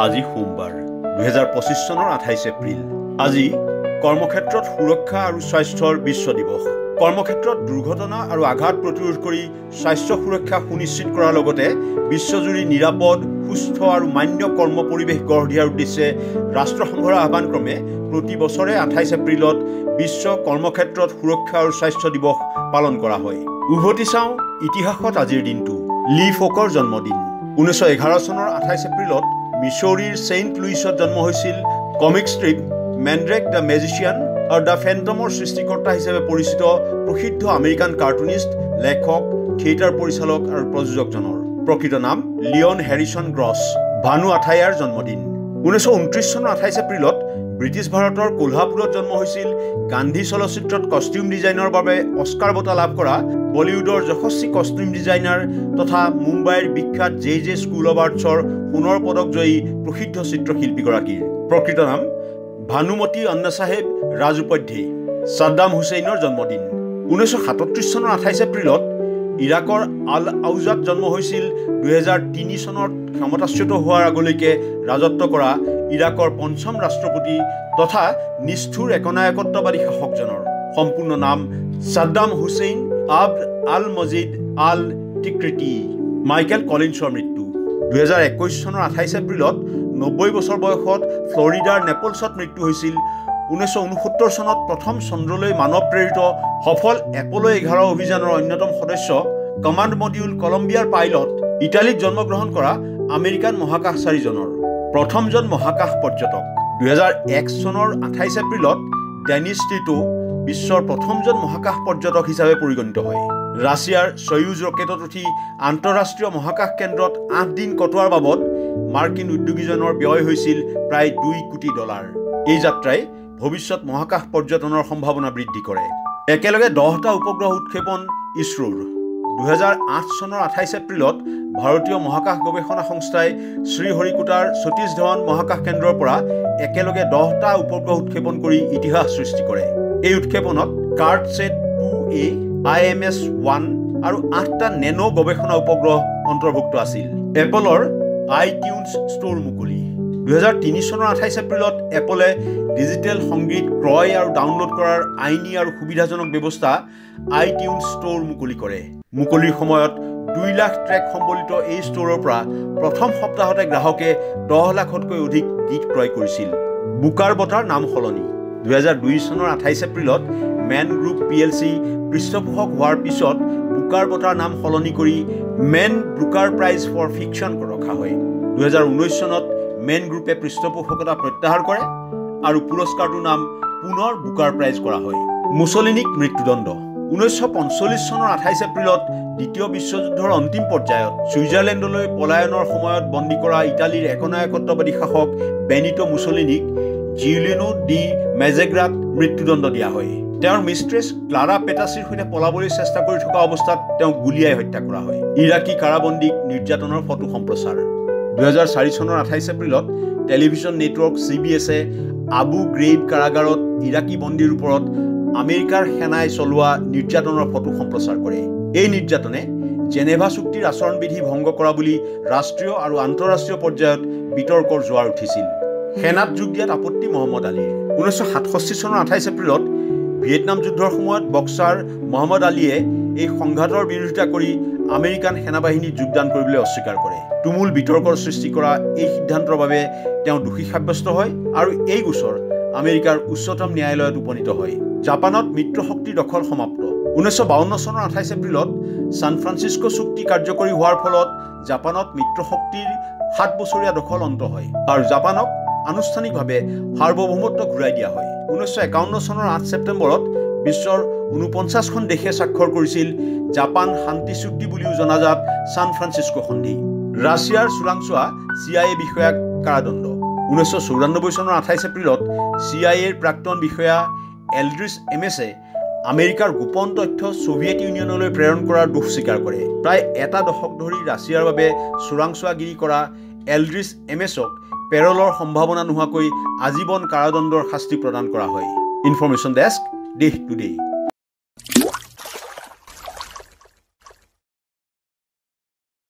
আজি সোমবাৰ 2025 চনৰ 28 এপ্ৰিল। আজি কৰ্মক্ষেত্ৰত সুৰক্ষা আৰু স্বাস্থ্যৰ বিশ্ব দিৱস। কৰ্মক্ষেত্ৰত দুৰ্ঘটনা আৰু আঘাত প্ৰতিৰোধ কৰি স্বাস্থ্য সুৰক্ষা সুনিশ্চিত কৰাৰ লগতে বিশ্বজুৰি নিৰাপদ, সুস্থ আৰু মান্য কৰ্ম পৰিৱেশ গঢ় দিয়াৰ উদ্দেশ্যে ৰাষ্ট্ৰসংঘৰ আহ্বানক্ৰমে প্ৰতি বছৰে 28 এপ্ৰিলত বিশ্ব কৰ্মক্ষেত্ৰত সুৰক্ষা আৰু স্বাস্থ্য দিৱস পালন কৰা হয়। উভতি চাওঁ ইতিহাসত আজিৰ দিনটো। লি ফকৰ জন্মদিন। 1911 চনৰ 28 এপ্ৰিলত মিছৌৰীৰ ছেইণ্ট লুইছত জন্ম হৈছিল কমিক ষ্ট্ৰিপ মেনড্ৰেক দ্য মেজিচিয়ান আৰু দ্য ফেণ্টমৰ সৃষ্টিকৰ্তা হিচাপে পৰিচিত প্ৰসিদ্ধ আমেৰিকান কাৰ্টুনিষ্ট, লেখক, থিয়েটাৰ পৰিচালক আৰু প্ৰযোজকজনৰ প্ৰকৃত নাম লিঅন হেৰিছন গ্ৰছ। ভানু আথায়াৰ জন্মদিন। 1929 চনৰ 28 এপ্ৰিলত ব্ৰিটিছ ভাৰতৰ কোলহাপুৰত জন্ম হৈছিল গান্ধী চলচ্চিত্ৰত কষ্টিউম ডিজাইনৰ বাবে অস্কাৰ বঁটা লাভ কৰা বলিউডৰ যশস্বী কষ্টিউম ডিজাইনাৰ তথা মুম্বাইৰ বিখ্যাত জে স্কুল অৱ আৰ্টছৰ সোণৰ পদক জয়ী প্ৰসিদ্ধ চিত্ৰশিল্পীগৰাকীৰ প্ৰকৃত নাম ভানুমতী আন্নাচাহেব ৰাজউপাধ্যে। ছাদ্দাম হুছেইনৰ জন্মদিন। 1937 চনৰ 28 এপ্ৰিলত ইৰাকৰ আল আউজাত জন্ম হৈছিল 2003 চনত ক্ষমতাচ্যুত হোৱাৰ আগলৈকে ৰাজত্ব কৰা ইৰাকৰ পঞ্চম ৰাষ্ট্ৰপতি তথা নিষ্ঠুৰ একনায়কত্ববাদী শাসকজনৰ সম্পূৰ্ণ নাম ছাদ্দাম হুছেইন আব্দ আল মজিদ আল টিক্ৰিটি। মাইকেল কলিন্সৰ মৃত্যু। 2021 চনৰ 28 এপ্ৰিলত 90 বছৰ বয়সত ফ্লৰিডাৰ নেপলছত মৃত্যু হৈছিল 1969 চনত প্ৰথম চন্দ্ৰলৈ মানৱ প্ৰেৰিত সফল এপল' 11 অভিযানৰ অন্যতম সদস্য কমাণ্ড মডিউল কলম্বিয়াৰ পাইলট ইটালীত জন্মগ্ৰহণ কৰা আমেৰিকান মহাকাশচাৰীজনৰ প্ৰথমজন মহাকাশ পৰ্যটক। 2001 চনৰ 28 এপ্ৰিলত ডেনিছ টিটো বিশ্বৰ প্ৰথমজন মহাকাশ পৰ্যটক হিচাপে পৰিগণিত হয়। ৰাছিয়াৰ সয়ুজ ৰকেটত উঠি আন্তঃৰাষ্ট্ৰীয় মহাকাশ কেন্দ্ৰত 8 দিন কটোৱাৰ বাবদ মাৰ্কিন উদ্যোগীজনৰ ব্যয় হৈছিল প্ৰায় $2 কোটি। এই যাত্ৰাই ভৱিষ্যত মহাকাশ পৰ্যটনৰ সম্ভাৱনা বৃদ্ধি কৰে। একেলগে 10টা উপগ্ৰহ উৎক্ষেপন ইছৰোৰ। 2008 চনৰ 28 এপ্ৰিলত ভাৰতীয় মহাকাশ গৱেষণা সংস্থাই শ্ৰীহৰিকোটাৰ সতীশ ধাৱান মহাকাশ কেন্দ্ৰৰ পৰা একেলগে 10টা উপগ্ৰহ উৎক্ষেপন কৰি ইতিহাস সৃষ্টি কৰে। এই উৎক্ষেপনত কাৰ্টছেট 2A, IMS-1 আৰু 8টা নেনো গৱেষণা উপগ্ৰহ অন্তৰ্ভুক্ত আছিল। এপলৰ আইটিউনছ ষ্ট'ৰ মুকলি। 2003 চনৰ 28 এপ্ৰিলত এপলে ডিজিটেল সংগীত ক্ৰয় আৰু ডাউনলোড কৰাৰ আইনী আৰু সুবিধাজনক ব্যৱস্থা আইটিউনছ ষ্ট'ৰ মুকলি কৰে। মুকলিৰ সময়ত 2 লাখ ট্ৰেক সম্বলিত এই ষ্ট'ৰৰ পৰা প্ৰথম সপ্তাহতে গ্ৰাহকে 10 লাখতকৈ অধিক গীত ক্ৰয় কৰিছিল। বুকাৰ বঁটাৰ নাম সলনি। 2002 চনৰ 28 এপ্ৰিলত মেন গ্ৰুপ PLC পৃষ্ঠপোষক হোৱাৰ পিছত বুকাৰ বঁটাৰ নাম সলনি কৰি Man Booker Prize for fiction ৰখা হয়। 2019 চনত মেন গ্ৰুপে পৃষ্ঠপোষকতা প্ৰত্যাহাৰ কৰে আৰু পুৰস্কাৰটোৰ নাম পুনৰ বুকাৰ প্ৰাইজ কৰা হয়। মুছলিনিক মৃত্যুদণ্ড। 1945 চনৰ 28 এপ্ৰিলত দ্বিতীয় বিশ্বযুদ্ধৰ অন্তিম পৰ্যায়ত ছুইজাৰলেণ্ডলৈ পলায়নৰ সময়ত বন্দী কৰা ইটালীৰ একনায়কত্ববাদী শাসক বেনিটো মুছলিনিক জিউলিয়ানো ডি মেজেগ্ৰাত মৃত্যুদণ্ড দিয়া হয়। তেওঁৰ মিষ্ট্ৰেছ ক্লাৰা পেটাচিৰ সৈতে পলাবলৈ চেষ্টা কৰি থকা অৱস্থাত তেওঁক গুলীয়াই হত্যা কৰা হয়। ইৰাকী কাৰাবন্দীক নিৰ্যাতনৰ ফটো সম্প্ৰচাৰ। 2004 চনৰ 28 এপ্ৰিলত টেলিভিছন নেটৱৰ্ক CBS-এ আবু গ্ৰেইব কাৰাগাৰত ইৰাকী বন্দীৰ ওপৰত আমেৰিকাৰ সেনাই চলোৱা নিৰ্যাতনৰ ফটো সম্প্ৰচাৰ কৰে। এই নিৰ্যাতনে জেনেভা চুক্তিৰ আচৰণবিধি ভংগ কৰা বুলি ৰাষ্ট্ৰীয় আৰু আন্তঃৰাষ্ট্ৰীয় পৰ্যায়ত বিতৰ্কৰ জোৱাৰ উঠিছিল। সেনাত যোগ দিয়াত আপত্তি মহম্মদ আলীৰ। 1967 চনৰ 28 এপ্ৰিলত ভিয়েটনাম যুদ্ধৰ সময়ত বক্সাৰ মহম্মদ আলীয়ে এই সংঘাতৰ বিৰোধিতা কৰি আমেৰিকান সেনাবাহিনীত যোগদান কৰিবলৈ অস্বীকাৰ কৰে। তুমুল বিতৰ্কৰ সৃষ্টি কৰা এই সিদ্ধান্তৰ বাবে তেওঁ দোষী সাব্যস্ত হয় আৰু এই গোচৰ আমেৰিকাৰ উচ্চতম ন্যায়ালয়ত উপনীত হয়। জাপানত মিত্ৰশক্তিৰ দখল সমাপ্ত। 1952 চনৰ 28 এপ্ৰিলত ছান ফ্ৰান্সিস্কো চুক্তি কাৰ্যকৰী হোৱাৰ ফলত জাপানত মিত্ৰশক্তিৰ 7 বছৰীয়া দখল অন্ত হয় আৰু জাপানক আনুষ্ঠানিকভাৱে সাৰ্বভৌমত্ব ঘূৰাই দিয়া হয়। 1951 চনৰ 8 ছেপ্টেম্বৰত বিশ্বৰ 49খন দেশে স্বাক্ষৰ কৰিছিল জাপান শান্তি চুক্তি বুলিও জনাজাত ছান ফ্ৰান্সিস্কো সন্ধি। ৰাছিয়াৰ চোৰাংচোৱা CIA বিষয়াক কাৰাদণ্ড। 1994 চনৰ 28 এপ্ৰিলত CIA-ৰ প্ৰাক্তন বিষয়া এলড্ৰিছ এমেছে আমেৰিকাৰ গোপন তথ্য ছোভিয়েট ইউনিয়নলৈ প্ৰেৰণ কৰাৰ দোষ স্বীকাৰ কৰে। প্ৰায় এটা দশক ধৰি ৰাছিয়াৰ বাবে চোৰাংচোৱাগিৰি কৰা এলড্ৰিছ এমেছক পেৰলৰ সম্ভাৱনা নোহোৱাকৈ আজীৱন কাৰাদণ্ডৰ শাস্তি প্ৰদান কৰা হয়। ইনফৰমেশ্যন ডেস্ক, দেশ টুডে।